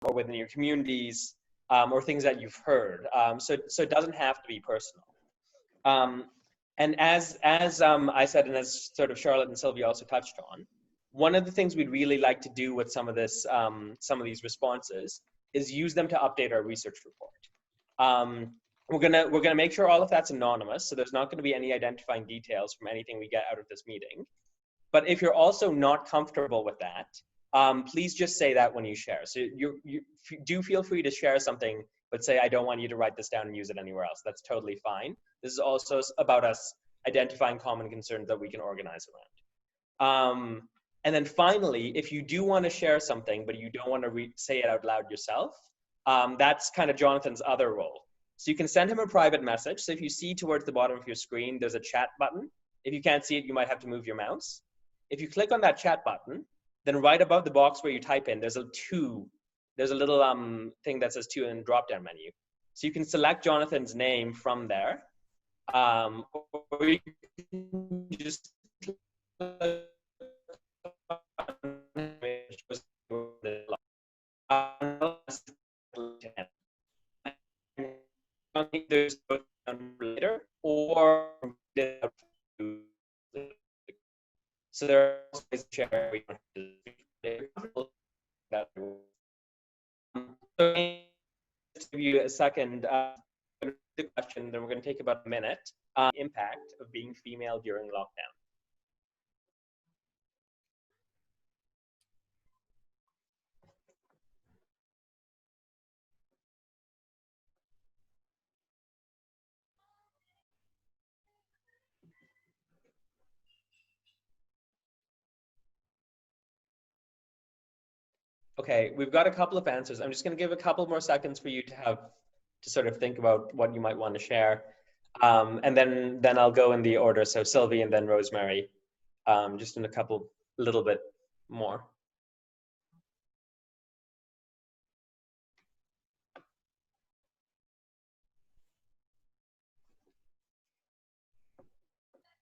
or within your communities, or things that you've heard. So it doesn't have to be personal. And as I said, and as sort of Charlotte and Sylvia also touched on, one of the things we'd really like to do with some of these responses is use them to update our research report. We're gonna make sure all of that's anonymous, so there's not going to be any identifying details from anything we get out of this meeting. But if you're also not comfortable with that, please just say that when you share. So you do feel free to share something, but say, I don't want you to write this down and use it anywhere else. That's totally fine. This is also about us identifying common concerns that we can organize around. And then finally, if you do want to share something, but you don't want to say it out loud yourself, that's kind of Jonathan's other role. So you can send him a private message. So if you see towards the bottom of your screen, there's a chat button. If you can't see it, you might have to move your mouse. If you click on that chat button, then right above the box where you type in, there's a little thing that says to in the drop-down menu. So you can select Jonathan's name from there, or you can just there's later or so there are ways to share. So to give you a second the question, then we're going to take about a minute. Impact of being female during lockdown. Okay, we've got a couple of answers. I'm just going to give a couple more seconds for you to sort of think about what you might want to share. And then I'll go in the order. So Sylvie and then Rosemary, just in a little bit more.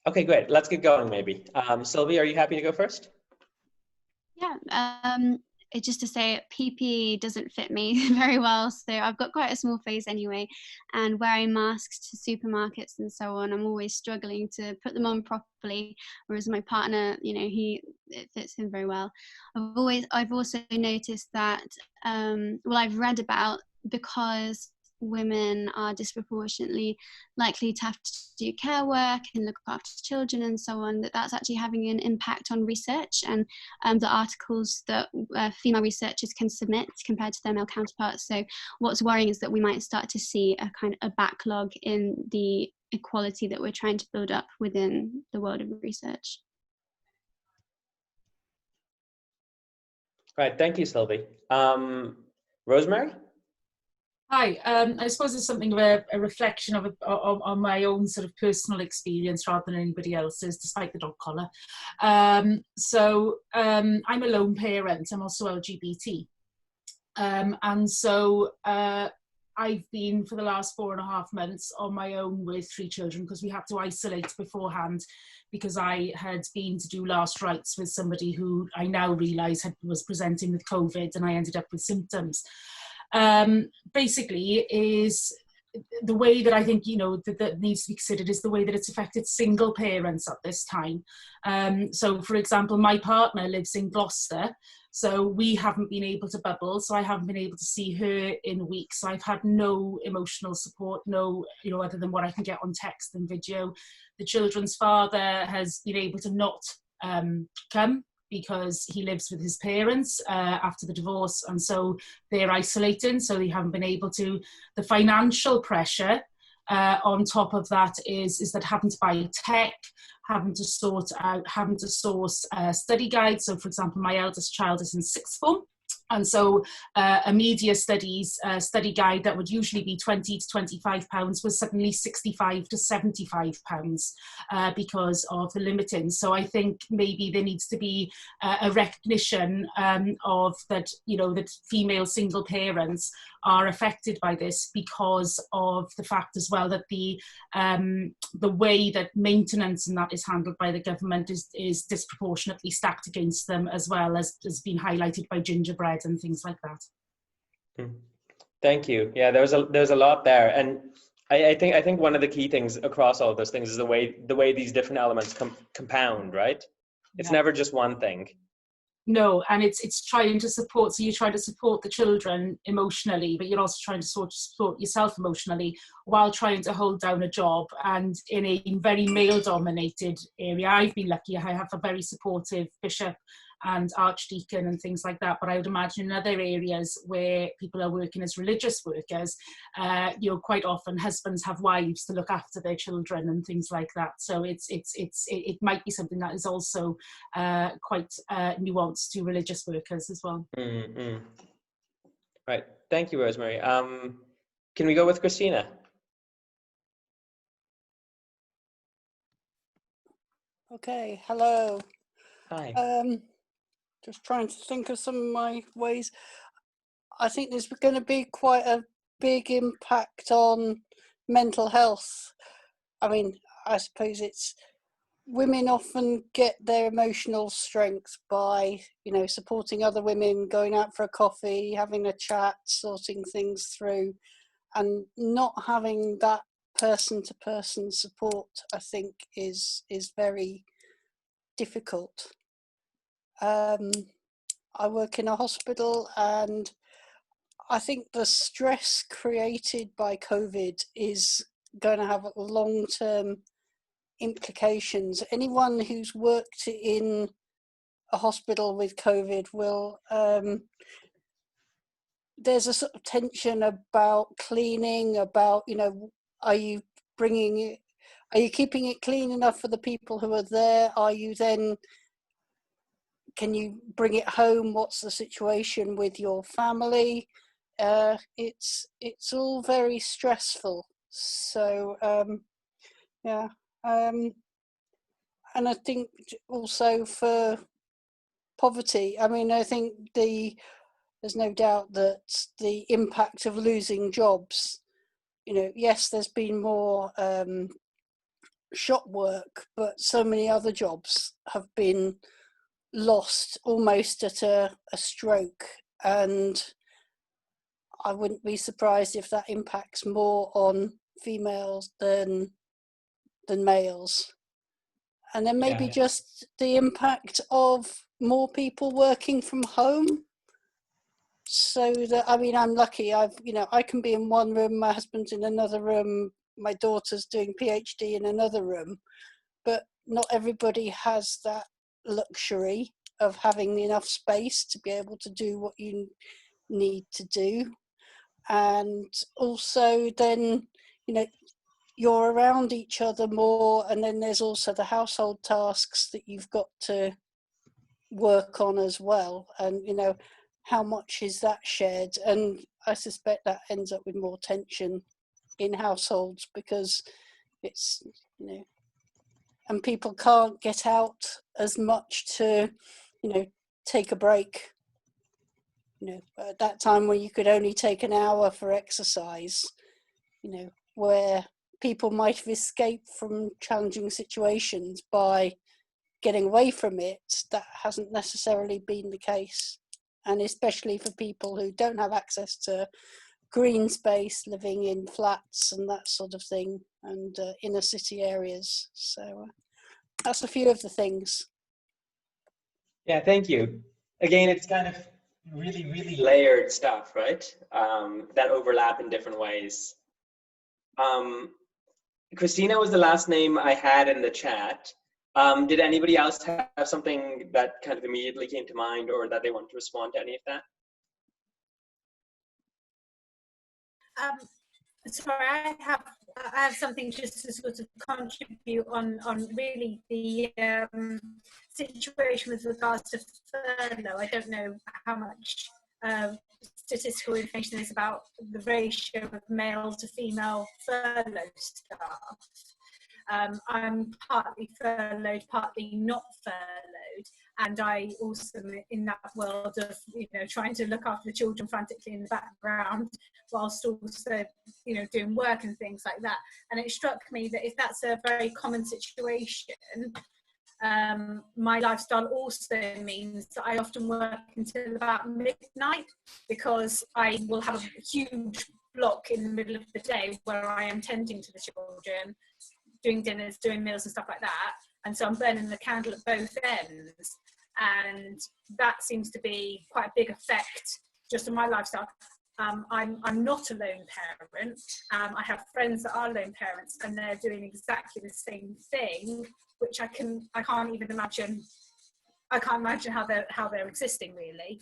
Okay, great. Let's get going maybe. Sylvie, are you happy to go first? Yeah, just to say PPE doesn't fit me very well, so I've got quite a small face anyway, and wearing masks to supermarkets and so on, I'm always struggling to put them on properly, whereas my partner, it fits him very well. I've also noticed that I've read about, because women are disproportionately likely to have to do care work and look after children and so on, that's actually having an impact on research and the articles that female researchers can submit compared to their male counterparts. So what's worrying is that we might start to see a kind of a backlog in the equality that we're trying to build up within the world of research. Right, thank you, Sylvie. Rosemary? Hi, I suppose it's something of a reflection on my own sort of personal experience rather than anybody else's, despite the dog collar. So I'm a lone parent. I'm also LGBT. And so I've been for the last 4.5 months on my own with 3 children because we had to isolate beforehand because I had been to do last rites with somebody who I now realise was presenting with COVID, and I ended up with symptoms. Basically is the way that I think, that needs to be considered is the way that it's affected single parents at this time. So for example, my partner lives in Gloucester, so we haven't been able to bubble, so I haven't been able to see her in weeks. So I've had no emotional support, other than what I can get on text and video. The children's father has been able to not come because he lives with his parents after the divorce, and so they're isolating, so they haven't been able to. The financial pressure on top of that is that having to buy tech, having to source study guides. So for example, my eldest child is in 6th form, and so a media studies study guide that would usually be £20 to £25 was suddenly £65 to £75 because of the limiting. So I think maybe there needs to be a recognition of that, that female single parents are affected by this because of the fact as well that the way that maintenance and that is handled by the government is disproportionately stacked against them, as well as has been highlighted by gingerbread and things like that. Mm. Thank you. Yeah, there's a lot there, and I think one of the key things across all of those things is the way these different elements compound, right? It's Yeah. never just one thing. No, and it's trying to support. So you try to support the children emotionally, but you're also trying to support yourself emotionally while trying to hold down a job. And in a very male-dominated area, I've been lucky. I have a very supportive bishop and archdeacon and things like that. But I would imagine in other areas where people are working as religious workers, quite often husbands have wives to look after their children and things like that. So it might be something that is also quite nuanced to religious workers as well. Mm-hmm. Right. Thank you, Rosemary. Can we go with Christina? Okay, hello. Hi. Just trying to think of some of my ways. I think there's going to be quite a big impact on mental health. I mean, I suppose it's women often get their emotional strength by, supporting other women, going out for a coffee, having a chat, sorting things through, and not having that person-to-person support, I think, is very difficult. I work in a hospital, and I think the stress created by COVID is going to have long-term implications. Anyone who's worked in a hospital with COVID will, there's a sort of tension about cleaning, about, are you keeping it clean enough for the people who are there? Can you bring it home? What's the situation with your family? It's all very stressful. So yeah, and I think also for poverty. I mean, I think there's no doubt that the impact of losing jobs. Yes, there's been more shop work, but so many other jobs have been lost almost at a stroke, and I wouldn't be surprised if that impacts more on females than males. And then maybe just the impact of more people working from home. So that, I mean, I'm lucky. I can be in one room, my husband's in another room, my daughter's doing PhD in another room, but not everybody has that luxury of having enough space to be able to do what you need to do. And also then, you're around each other more, and then there's also the household tasks that you've got to work on as well. And, how much is that shared? And I suspect that ends up with more tension in households because it's, and people can't get out as much to, take a break. At that time when you could only take an hour for exercise, where people might have escaped from challenging situations by getting away from it, that hasn't necessarily been the case. And especially for people who don't have access to green space, living in flats and that sort of thing, and inner city areas. So that's a few of the things. Yeah, thank you. Again, it's kind of really, really layered stuff, right? That overlap in different ways. Christina was the last name I had in the chat. Did anybody else have something that kind of immediately came to mind, or that they want to respond to any of that? Sorry, I have something just to sort of contribute on really the situation with regards to furlough. I don't know how much statistical information there is about the ratio of male to female furloughed staff. I'm partly furloughed, partly not furloughed, and I also in that world of trying to look after the children frantically in the background whilst also doing work and things like that. And it struck me that if that's a very common situation, my lifestyle also means that I often work until about midnight, because I will have a huge block in the middle of the day where I am tending to the children, doing dinners, doing meals and stuff like that. And so I'm burning the candle at both ends. And that seems to be quite a big effect just on my lifestyle. I'm not a lone parent. I have friends that are lone parents, and they're doing exactly the same thing, which I can't even imagine. I can't imagine how they're existing, really.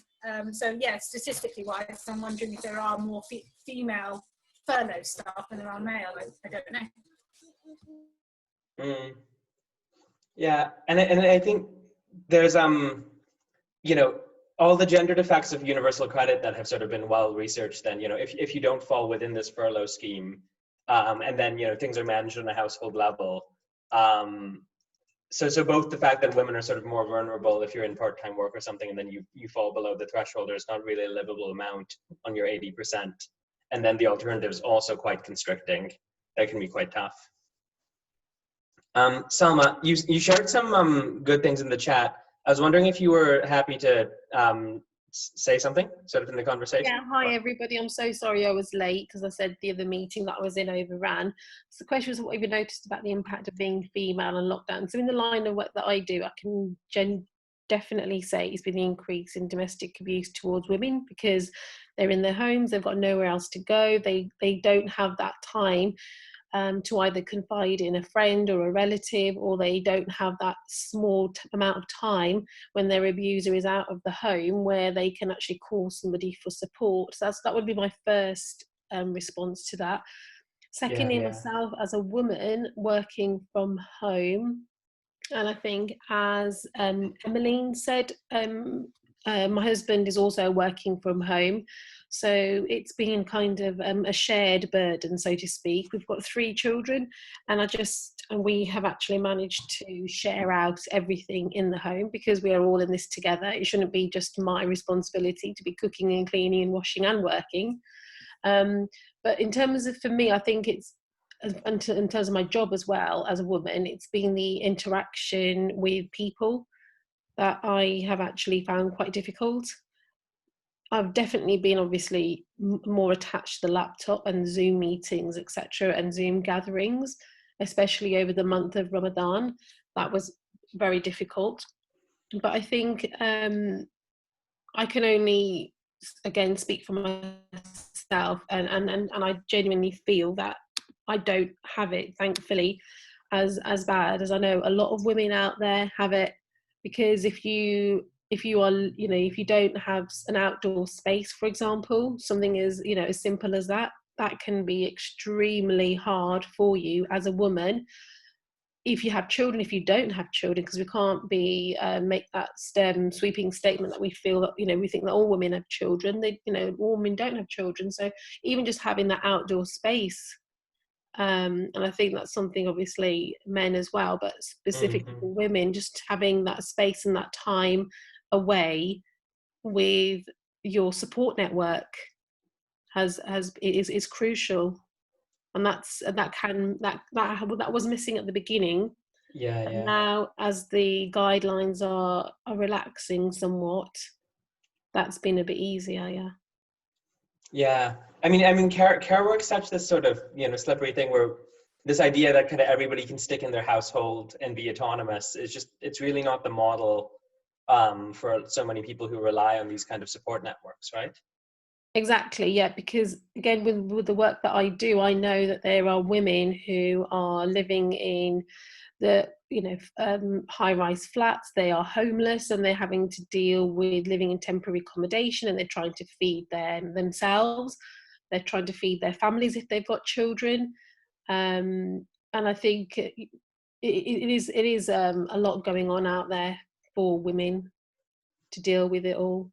So yeah, statistically wise, I'm wondering if there are more female furlough staff than there are male. I don't know. Yeah, and I think there's you know, all the gendered effects of universal credit that have sort of been well researched. Then, you know, if you don't fall within this furlough scheme, and then, you know, things are managed on a household level. So both the fact that women are sort of more vulnerable if you're in part-time work or something, and then you fall below the threshold, there's not really a livable amount on your 80%. And then the alternative is also quite constricting. That can be quite tough. Salma, you shared some good things in the chat. I was wondering if you were happy to say something sort of in the conversation. Yeah, hi everybody. I'm so sorry I was late, because I said the other meeting that I was in overran. So the question was, what have you noticed about the impact of being female and lockdown? So in the line of work that I do, I can definitely say it's been the increase in domestic abuse towards women, because they're in their homes, they've got nowhere else to go, they don't have that time to either confide in a friend or a relative, or they don't have that small amount of time when their abuser is out of the home where they can actually call somebody for support. So that would be my first response to that. Secondly, myself as a woman working from home, and I think as Emmeline said, my husband is also working from home. So it's been kind of a shared burden, so to speak. We've got 3 children, and we have actually managed to share out everything in the home, because we are all in this together. It shouldn't be just my responsibility to be cooking and cleaning and washing and working. But in terms of, for me, I think it's, in terms of my job as well as a woman, it's been the interaction with people that I have actually found quite difficult. I've definitely been obviously more attached to the laptop and Zoom meetings, etc., and Zoom gatherings, especially over the month of Ramadan. That was very difficult. But I think I can only, again, speak for myself, and I genuinely feel that I don't have it, thankfully, as bad as I know a lot of women out there have it. Because if you are, you know, if you don't have an outdoor space, for example, something as, you know, as simple as that can be extremely hard for you as a woman. If you have children, if you don't have children, because we can't be make that sweeping statement that we feel that, you know, we think that all women have children. They, you know, all women don't have children. So even just having that outdoor space, and I think that's something, obviously men as well, but specifically for women, just having that space and that time away with your support network is crucial. And that was missing at the beginning. And now, as the guidelines are relaxing somewhat, that's been a bit easier. Yeah, I mean, care work's such this sort of, you know, slippery thing where this idea that kind of everybody can stick in their household and be autonomous is just, it's really not the model for so many people who rely on these kind of support networks, right? Exactly, yeah, because again, with the work that I do, I know that there are women who are living in the, you know, high-rise flats. They are homeless, and they're having to deal with living in temporary accommodation, and they're trying to feed themselves. They're trying to feed their families if they've got children, and I think it is a lot going on out there for women to deal with it all.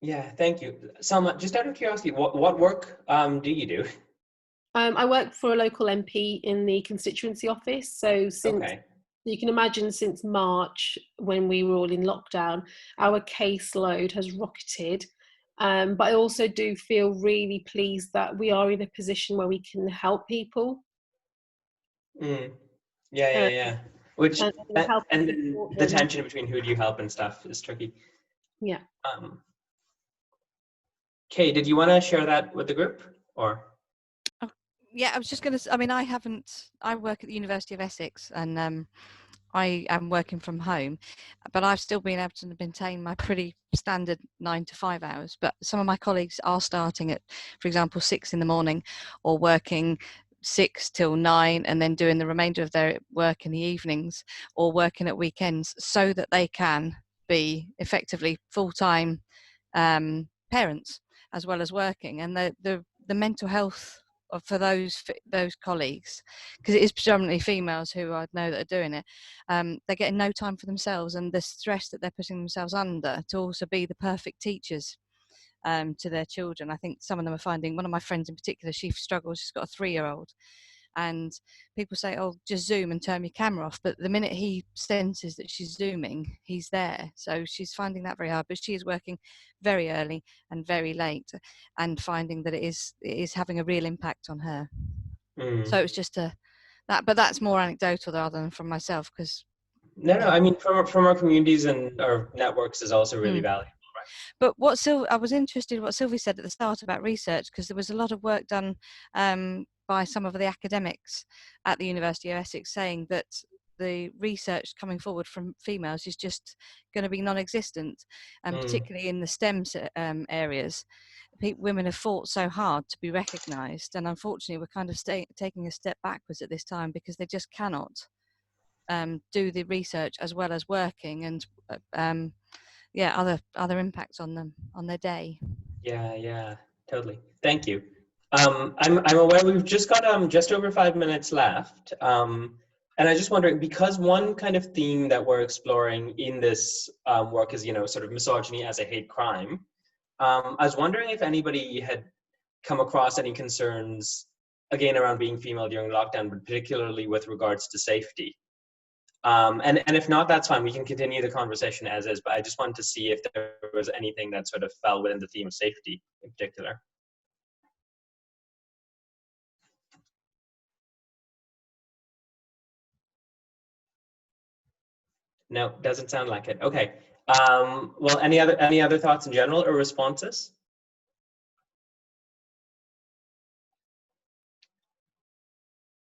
Yeah, thank you. Salma, just out of curiosity, what work do you do? I work for a local MP in the constituency office. So you can imagine, since March, when we were all in lockdown, our caseload has rocketed. But I also do feel really pleased that we are in a position where we can help people. Yeah. Which help and and then support the them. tension between who do you help and stuff is tricky. Yeah. Kay, did you want to share that with the group or? Yeah, I was just going to. I mean, I work at the University of Essex, and I am working from home, but I've still been able to maintain my pretty standard 9 to 5 hours. But some of my colleagues are starting at, for example, 6 in the morning, or working 6 till 9, and then doing the remainder of their work in the evenings, or working at weekends, so that they can be effectively full-time parents as well as working. And the mental health for those colleagues, because it is predominantly females who I know that are doing it, they're getting no time for themselves, and the stress that they're putting themselves under to also be the perfect teachers to their children. I think some of them are finding, one of my friends in particular, she struggles, she's got a 3-year-old, and people say, oh, just Zoom and turn your camera off, but the minute he senses that she's Zooming, he's there. So she's finding that very hard, but she is working very early and very late, and finding that it is having a real impact on her. So it's just that, but that's more anecdotal rather than from myself, because no, I mean from our communities and our networks is also really valuable. But I was interested in what Sylvie said at the start about research, because there was a lot of work done by some of the academics at the University of Essex saying that the research coming forward from females is just going to be non-existent, and particularly in the STEM areas. Women have fought so hard to be recognised, and unfortunately we're kind of taking a step backwards at this time, because they just cannot do the research as well as working, and other impacts on them, on their day. Yeah, totally. Thank you. I'm aware we've just got just over 5 minutes left. And I was just wondering, because one kind of theme that we're exploring in this work is, sort of misogyny as a hate crime. I was wondering if anybody had come across any concerns, again, around being female during lockdown, but particularly with regards to safety. And if not, that's fine. We can continue the conversation as is, but I just wanted to see if there was anything that sort of fell within the theme of safety in particular. No, doesn't sound like it. Okay. Well, any other thoughts in general or responses?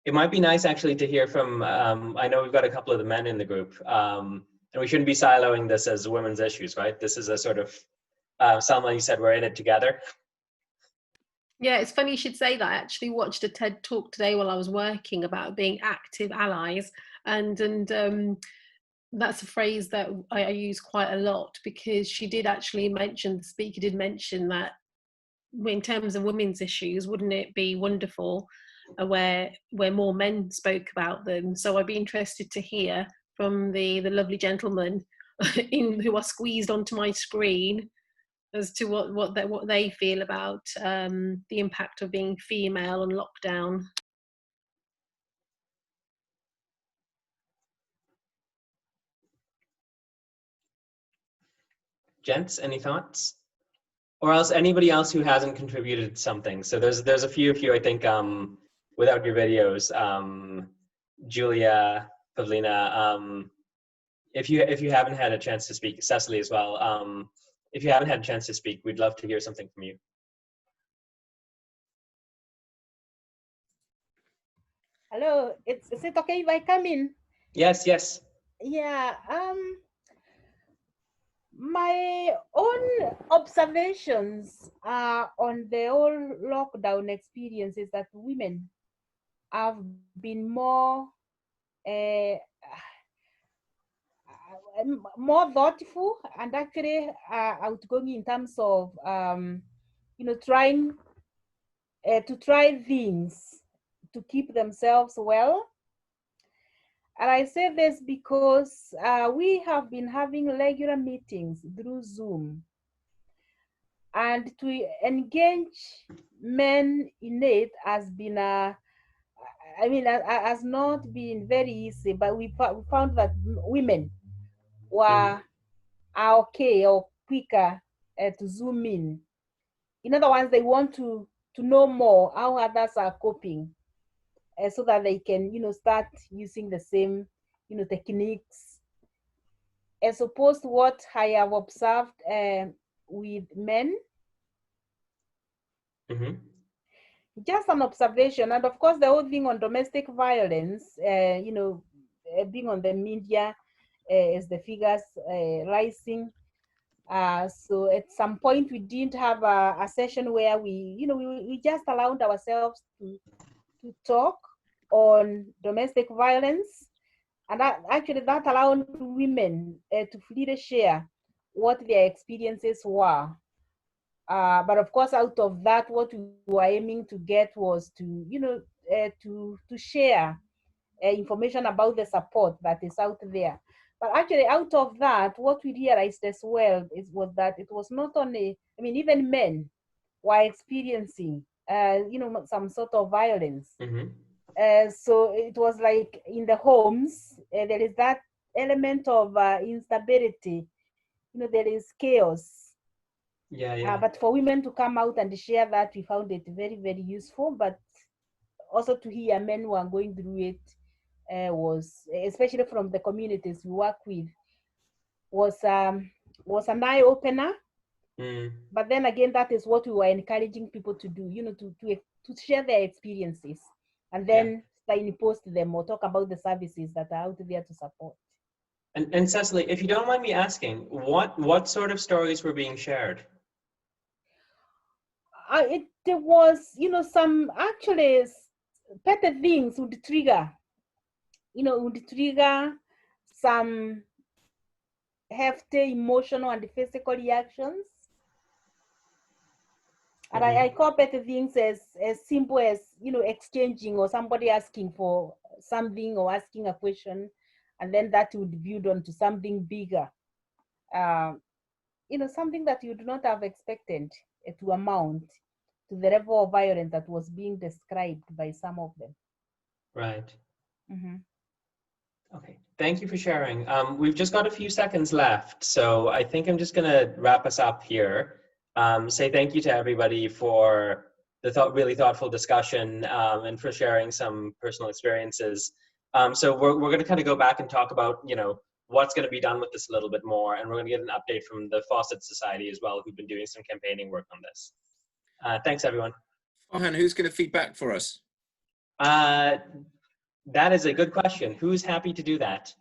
It might be nice actually to hear from, I know we've got a couple of the men in the group, and we shouldn't be siloing this as women's issues, right? This is a sort of, Salma, you said we're in it together. Yeah, it's funny you should say that. I actually watched a TED talk today while I was working about being active allies, and that's a phrase that I use quite a lot, because she did actually mention, the speaker did mention that in terms of women's issues, wouldn't it be wonderful where more men spoke about them? So I'd be interested to hear from the lovely gentlemen who are squeezed onto my screen as to what they feel about the impact of being female on lockdown. Gents, any thoughts? Or else anybody else who hasn't contributed something. So there's a few of you, I think, without your videos, Julia, Pavlina, if you haven't had a chance to speak, Cecily as well, if you haven't had a chance to speak, we'd love to hear something from you. Hello, is it okay if I come in? Yes. Yeah, my own observations on the whole lockdown experience is that women have been more thoughtful and actually outgoing in terms of trying to try things to keep themselves well. And I say this because we have been having regular meetings through Zoom, and to engage men in it has been has not been very easy, but we found that women are okay or quicker to Zoom in. In other words, they want to know more how others are coping, so that they can start using the same techniques, as opposed to what I have observed with men. Mm-hmm. Just an observation. And of course, the whole thing on domestic violence, being on the media as the figures rising. So at some point we didn't have a session where we just allowed ourselves to talk on domestic violence. And that allowed women to freely share what their experiences were. But of course, out of that, what we were aiming to get was to share information about the support that is out there. But actually, out of that, what we realized as well was that it was not only, even men were experiencing, some sort of violence. Mm-hmm. So it was like in the homes, there is that element of instability. There is chaos. Yeah. But for women to come out and share that, we found it very, very useful. But also to hear men who are going through it was, especially from the communities we work with, was an eye opener. But then again, that is what we were encouraging people to do, to share their experiences and then post them or talk about the services that are out there to support. And Cecily, if you don't mind me asking, what sort of stories were being shared? It was, some actually petty things would trigger some hefty emotional and physical reactions. And I call petty things as simple as, exchanging or somebody asking for something or asking a question, and then that would build on to something bigger. Something that you do not have expected to amount to the level of violence that was being described by some of them. Right. Mm-hmm. Okay, thank you for sharing. We've just got a few seconds left, so I think I'm just gonna wrap us up here. Say thank you to everybody for the really thoughtful discussion and for sharing some personal experiences. So we're gonna kind of go back and talk about, what's gonna be done with this a little bit more, and we're gonna get an update from the Fawcett Society as well, who've been doing some campaigning work on this. Thanks, everyone. Farhan, who's gonna feed back for us? That is a good question. Who's happy to do that?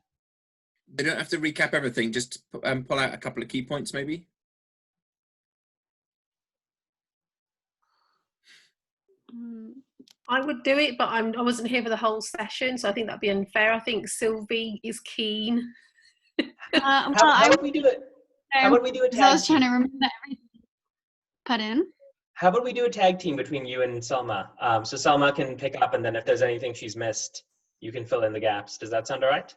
They don't have to recap everything, just pull out a couple of key points maybe. I would do it, but I wasn't here for the whole session, so I think that'd be unfair. I think Sylvie is keen. How about we do it? How about we do a tag I was trying to team? remember everything. Pardon? How about we do a tag team between you and Selma? So Selma can pick up, and then if there's anything she's missed, you can fill in the gaps. Does that sound all right?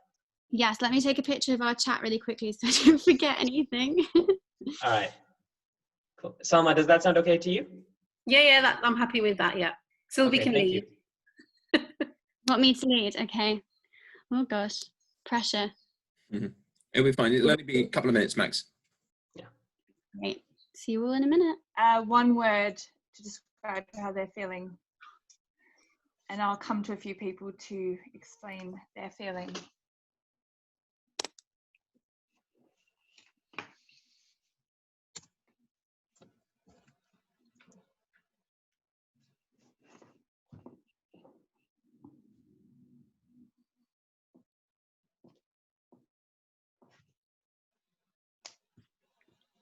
Yes, let me take a picture of our chat really quickly so I don't forget anything. All right. Cool. Selma, does that sound okay to you? Yeah, I'm happy with that, yeah. Sylvie Okay, can thank lead. you. Want me to lead? Okay. Oh gosh, pressure. Mm-hmm. It'll be fine. It'll only be a couple of minutes max. Yeah. Great. See you all in a minute. One word to describe how they're feeling. And I'll come to a few people to explain their feeling.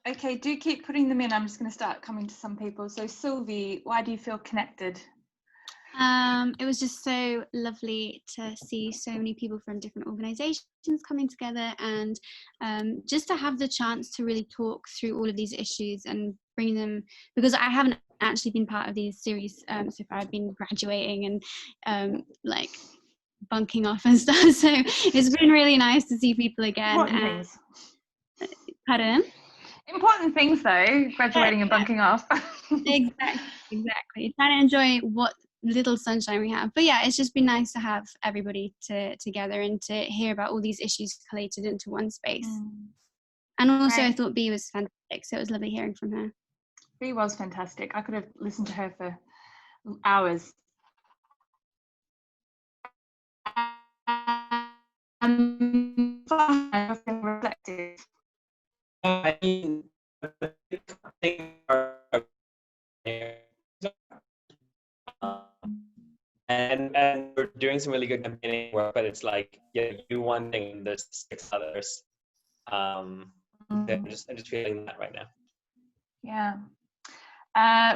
Okay, do keep putting them in. I'm just going to start coming to some people. So Sylvie, why do you feel connected? It was just so lovely to see so many people from different organizations coming together, and just to have the chance to really talk through all of these issues and bring them, because I haven't actually been part of these series so far. I've been graduating and like bunking off and stuff, so it's been really nice to see people again. Important things. Pardon? Important things though, graduating and bunking off. Exactly. Trying to enjoy what little sunshine we have. But yeah, it's just been nice to have everybody together and to hear about all these issues collated into one space. And also I thought Bea was fantastic, so it was lovely hearing from her. Bea was fantastic. I could have listened to her for hours. reflective. I mean, and we're doing some really good campaigning work, but it's like, you do one thing and there's 6 others. I'm just feeling that right now. Yeah.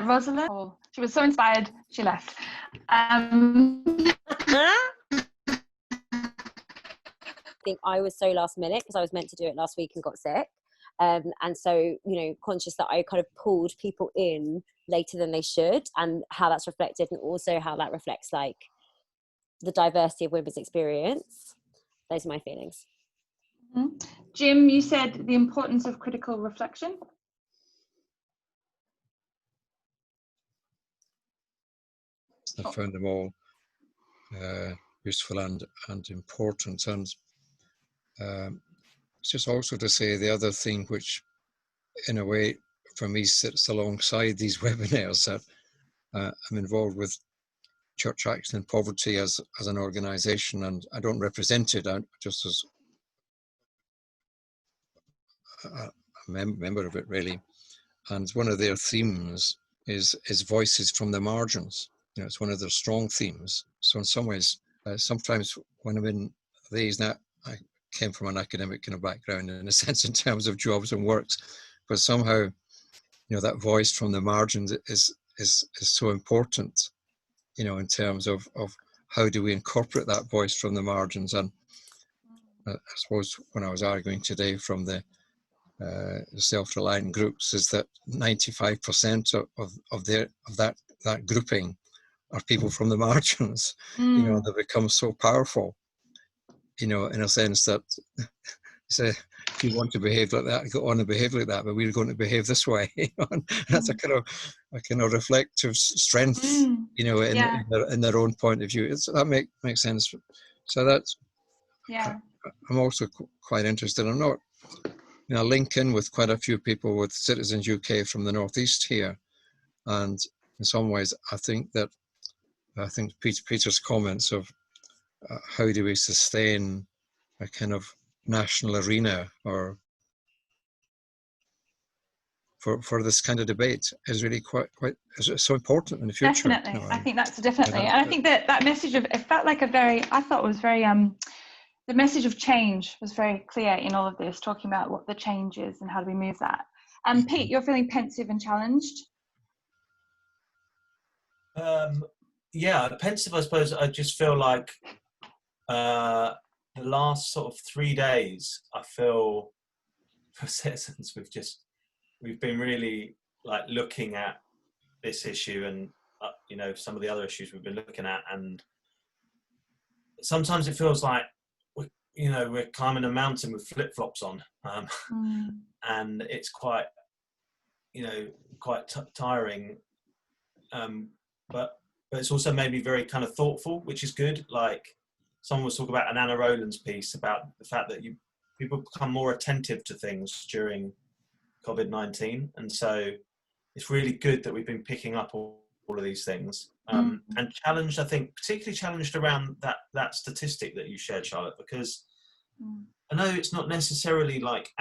Rosalind, she was so inspired, she left. I think I was so last minute because I was meant to do it last week and got sick. And so, conscious that I kind of pulled people in later than they should, and how that's reflected, and also how that reflects like the diversity of women's experience. Those are my feelings. Mm-hmm. Jim, you said the importance of critical reflection. I found them all useful and important. And it's just also to say the other thing which, in a way, for me sits alongside these webinars, that I'm involved with Church Action and Poverty as an organisation, and I don't represent it. I'm just as a member of it, really. And one of their themes is voices from the margins. It's one of their strong themes. So in some ways, sometimes when I'm in these, now I came from an academic kind of background in a sense in terms of jobs and works, but somehow, that voice from the margins is so important, in terms of how do we incorporate that voice from the margins. And I suppose when I was arguing today from the self-reliant groups, is that 95% of that grouping are people from the margins. They become so powerful, in a sense that say, if you want to behave like that, go on and behave like that, but we're going to behave this way. That's a kind of reflective strength, in their own point of view. That makes sense. So that's, I'm also quite interested. I'm not, link in with quite a few people with Citizens UK from the Northeast here. And in some ways, I think Peter's comments of how do we sustain a kind of national arena or for this kind of debate is really quite is so important in the future. Definitely, I think that's definitely, and I think that message of, it felt like I thought it was very the message of change was very clear in all of this, talking about what the change is and how do we move that. Pete, you're feeling pensive and challenged. Yeah, pensive, I suppose. I just feel like the last sort of 3 days, I feel for citizens, we've been really like looking at this issue and some of the other issues we've been looking at, and sometimes it feels like we're climbing a mountain with flip-flops on, and it's quite tiring, but it's also made me very kind of thoughtful, which is good. Like someone was talking about an Anna Rowland's piece about the fact that people become more attentive to things during COVID-19, and so it's really good that we've been picking up all of these things, and challenged, I think, particularly challenged around that statistic that you shared, Charlotte, because I know it's not necessarily like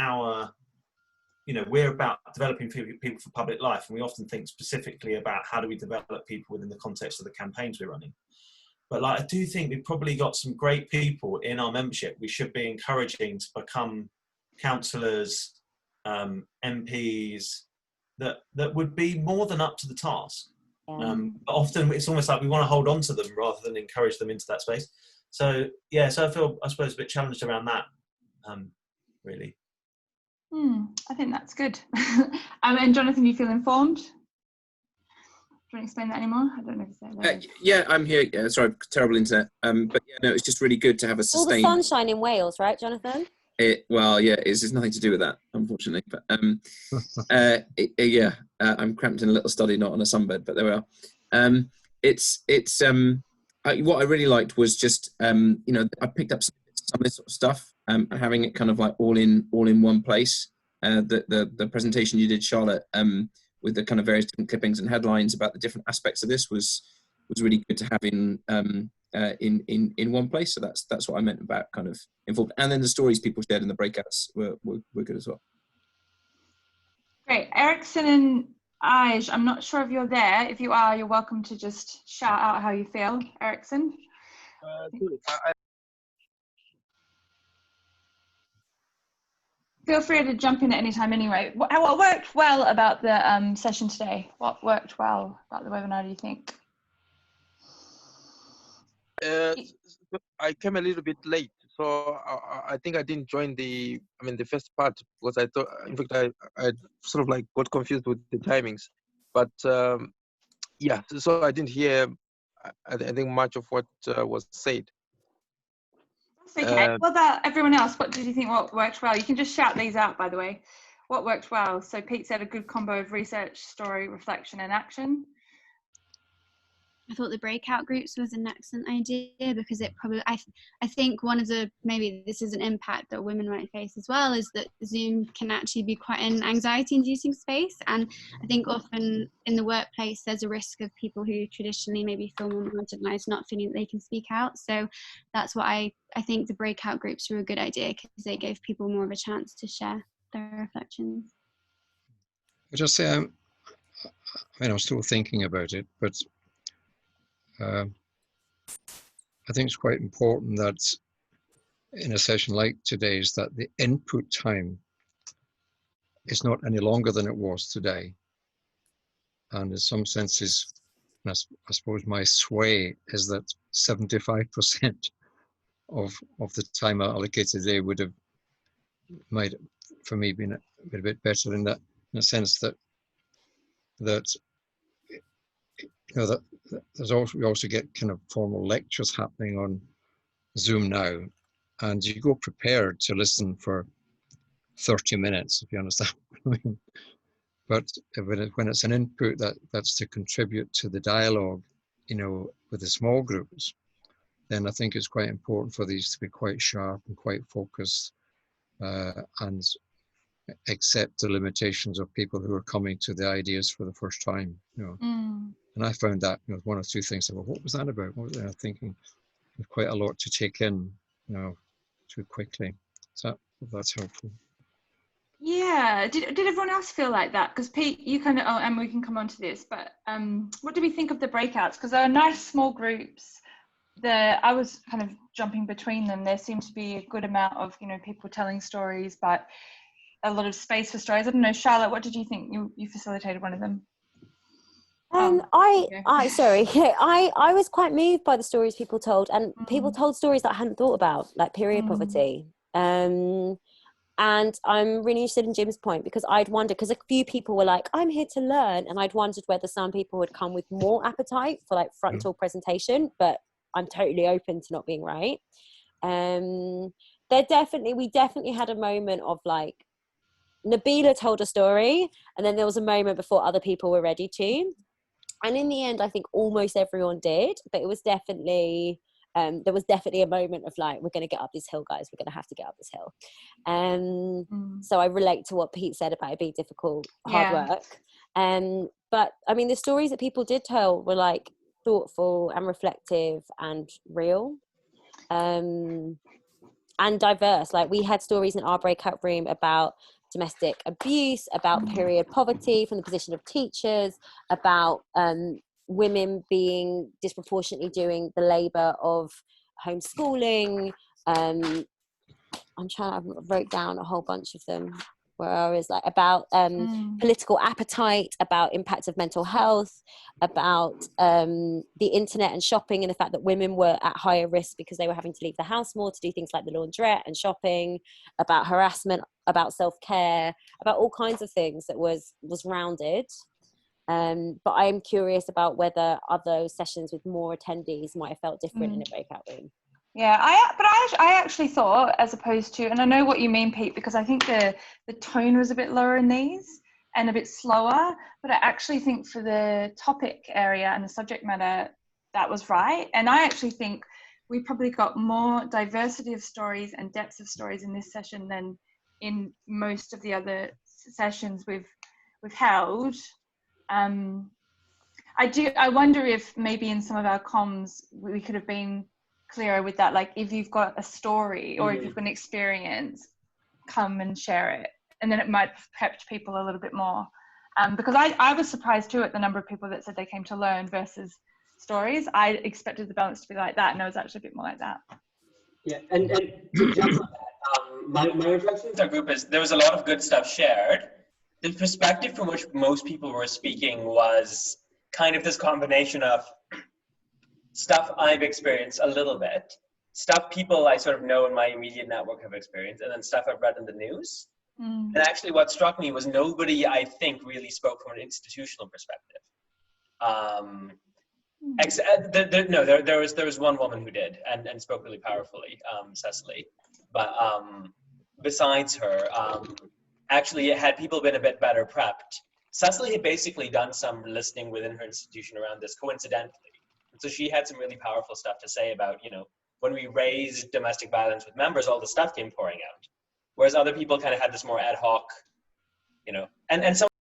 we're about developing people for public life, and we often think specifically about how do we develop people within the context of the campaigns we're running. But I do think we've probably got some great people in our membership we should be encouraging to become councillors, MPs, that would be more than up to the task. But often it's almost like we want to hold on to them rather than encourage them into that space. So I feel, I suppose, a bit challenged around that, really. I think that's good. And Jonathan, you feel informed? Do you want to explain that anymore? I don't know if it's there. Yeah, I'm here. Yeah, sorry, terrible internet. But yeah, no, it's just really good to have a sustained. All the sunshine in Wales, right, Jonathan? Well, yeah, it's nothing to do with that, unfortunately. But I'm cramped in a little study, not on a sunbed, but there we are. What I really liked was just I picked up some of this sort of stuff, having it kind of like all in one place. The presentation you did, Charlotte, with the kind of various different clippings and headlines about the different aspects of this was really good to have in in one place. So that's what I meant about kind of informed. And then the stories people shared in the breakouts were good as well. Great. Ericsson and Aj, I'm not sure if you're there. If you are, you're welcome to just shout out how you feel. Ericsson? Feel free to jump in at any time anyway. What worked well about the session today? What worked well about the webinar, do you think? I came a little bit late, so I think I didn't join the first part, because I thought, in fact, I sort of like got confused with the timings. But yeah, so I didn't hear, I think, much of what was said. That's okay. What about everyone else? What did you think what worked well? You can just shout these out, by the way. What worked well? So Pete said a good combo of research, story, reflection, and action. I thought the breakout groups was an excellent idea, because it probably, I think one of the, maybe this is an impact that women might face as well, is that Zoom can actually be quite an anxiety inducing space. And I think often in the workplace, there's a risk of people who traditionally maybe feel more marginalized not feeling that they can speak out. So that's what I think the breakout groups were a good idea, because they gave people more of a chance to share their reflections. I just say, I'm still thinking about it, but I think it's quite important that in a session like today's, that the input time is not any longer than it was today. And in some senses, I suppose my sway is that 75% of the time allocated today might for me been a bit better, in a sense that we also get kind of formal lectures happening on Zoom now, and you go prepared to listen for 30 minutes, if you understand what I mean. But when it's an input that's to contribute to the dialogue, with the small groups, then I think it's quite important for these to be quite sharp and quite focused, and accept the limitations of people who are coming to the ideas for the first time. And I found that one or two things. Well, what was that about? What was I thinking? There's quite a lot to take in, too quickly. So that's helpful. Yeah, did everyone else feel like that? Because Pete, you kind of, and we can come on to this, but what do we think of the breakouts? Because there are nice small groups. I was kind of jumping between them. There seemed to be a good amount of, people telling stories, but a lot of space for stories. I don't know, Charlotte, what did you think? You facilitated one of them. Sorry, I was quite moved by the stories people told, and people told stories that I hadn't thought about, like period poverty. And I'm really interested in Jim's point, because I'd wondered, because a few people were like, I'm here to learn, and I'd wondered whether some people would come with more appetite for like frontal presentation, but I'm totally open to not being right. We definitely had a moment of like, Nabila told a story, and then there was a moment before other people were ready to. And in the end, I think almost everyone did, but it was definitely, there was definitely a moment of like, we're going to get up this hill, guys. We're going to have to get up this hill. So I relate to what Pete said about it being difficult, hard work. But I mean, the stories that people did tell were like thoughtful and reflective and real. And diverse. Like, we had stories in our breakout room about domestic abuse, about period poverty from the position of teachers, about women being disproportionately doing the labour of homeschooling. I wrote down a whole bunch of them where I was like, about political appetite, about impact of mental health, about the internet and shopping, and the fact that women were at higher risk because they were having to leave the house more to do things like the laundrette and shopping, about harassment, about self-care, about all kinds of things that was rounded. But I am curious about whether other sessions with more attendees might have felt different in a breakout room. Yeah, I actually thought, as opposed to, and I know what you mean, Pete, because I think the tone was a bit lower in these and a bit slower, but I actually think for the topic area and the subject matter, that was right. And I actually think we probably got more diversity of stories and depth of stories in this session than in most of the other sessions we've held. I wonder if maybe in some of our comms we could have been clearer with that. Like if you've got a story or if you've got an experience, come and share it, and then it might have prepped people a little bit more. Because I was surprised too at the number of people that said they came to learn versus stories. I expected the balance to be like that, and it was actually a bit more like that. Yeah, and to jump on that, my reflection with our group is there was a lot of good stuff shared. The perspective from which most people were speaking was kind of this combination of stuff I've experienced a little bit, stuff people I sort of know in my immediate network have experienced, and then stuff I've read in the news. And actually what struck me was nobody, I think, really spoke from an institutional perspective. There was one woman who did and spoke really powerfully, Cecily. But besides her, actually, had people been a bit better prepped, Cecily had basically done some listening within her institution around this coincidentally. And so she had some really powerful stuff to say about, when we raised domestic violence with members, all the stuff came pouring out. Whereas other people kind of had this more ad hoc, and some